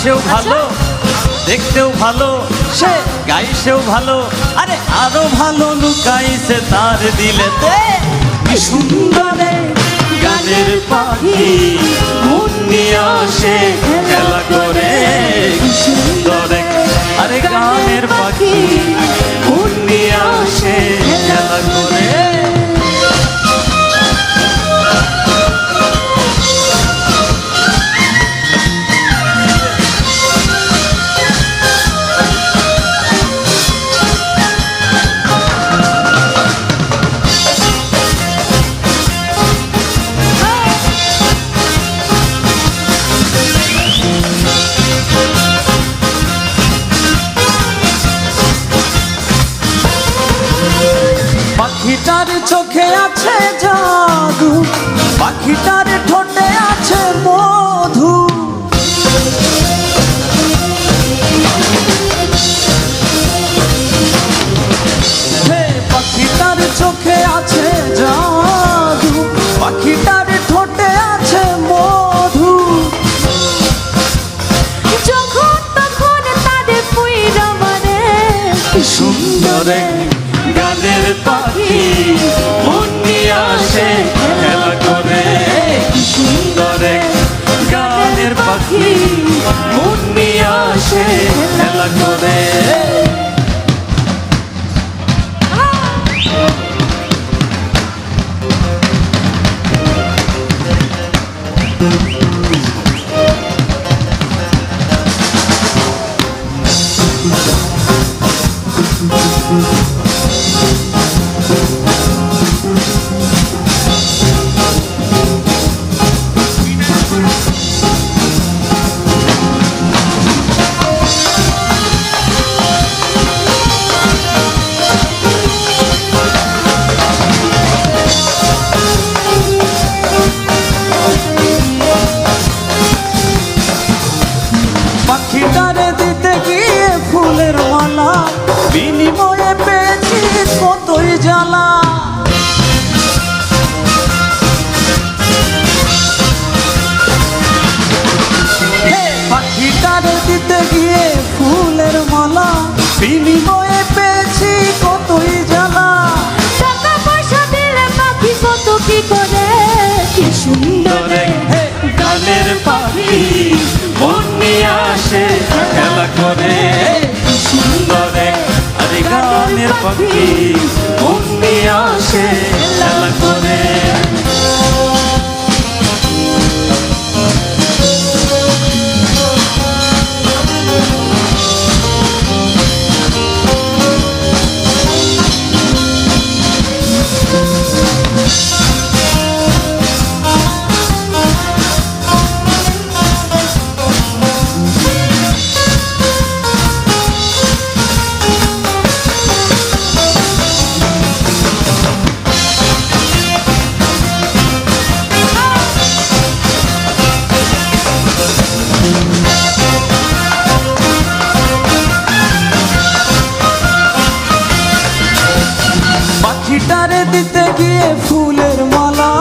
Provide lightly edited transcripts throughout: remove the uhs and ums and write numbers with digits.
সেও ভালো, দেখতেও ভালো, সে গাইছেও ভালো, আরে আরো ভালো লুকাইছে তার দিলেতে। কি সুন্দর গানের পাখি, মন নিয়ে আসে খেলা করে। কি সুন্দর আরে গানের পাখি, মন নিয়ে আসে খেলা করে। পাখিটার চোখে আছে জাদু, পাখিটার ঠোঁটে আছে মধু। হে পাখিটার চোখে আছে জাদু, পাখিটার ঠোঁটে আছে মধু। যখন তখন তাদের পুইরা মানে। কি সুন্দর গানের পাখি, মন নিয়ে আসে খেলা করে। কি সুন্দর গানের পাখি, মন নিয়ে আসে খেলা করে। পাখিটারে দিতে গিয়ে ফুলের মালা, বিনিময়ে পেয়েছি কতই জ্বালা। পাখিটারে দিতে গিয়ে ফুলের মালা, বিনিময়ে পেয়েছি কতই জ্বালা। টাকা পয়সা দিলে পাখি কত কি করে। কি সুন্দর গানের পাখি, মন নিয়ে আসে খেলা করে। কি সুন্দর আরে গানের পাখি, মন নিয়ে আসে খেলা করে। পাখিটারে দিতে গিয়ে ফুলের মালা,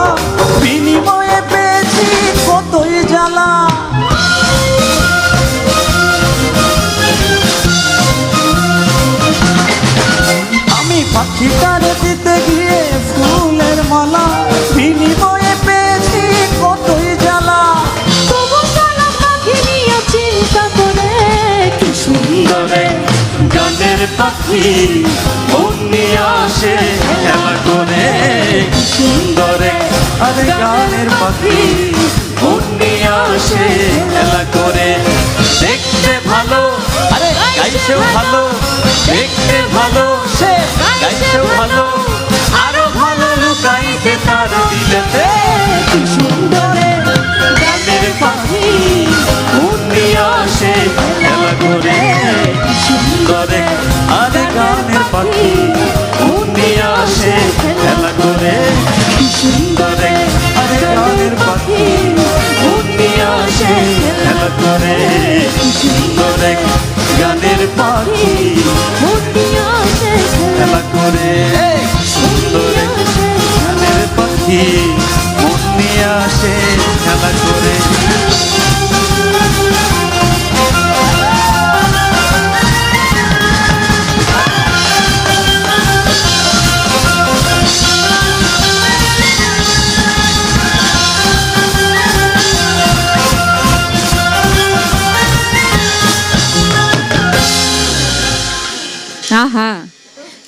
বিনিময়ে পেয়েছি কতই জ্বালা। আমি পাখিটারে দিতে গিয়ে ফুলের মালা, বিনিময়ে পেয়েছি কতই জ্বালা। তবু সারা পাখি নিয়ে চিন্তা করে। কি সুন্দর গানের পাখি, মন নিয়ে আসে খেলা করে। কি সুন্দর আরে গানের পাখি, মন নিয়ে আসে খেলা করে। দেখতে ভালো, আরে গাইছেও ভালো, দেখতে ভালো, সে গাইছেও ভালো, আরো ভালো লুকাইছে তার দিলেতে। কি সুন্দর গানের পাখি, মন নিয়ে আসে খেলা করে। কি সুন্দর আরে গানের পাখি, মন নিয়ে আসে খেলা করে। কি সুন্দর আরে গানের পাখি, মন নিয়ে আসে খেলা করে। কি সুন্দর গানের পাখি, মন নিয়ে আসে খেলা করে। সুন্দর গানের পাখি, মন নিয়ে আসে খেলা করে।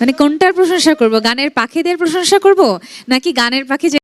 মানে কোনটার প্রশংসা করব, গানের পাখিদের প্রশংসা করব নাকি গানের পাখি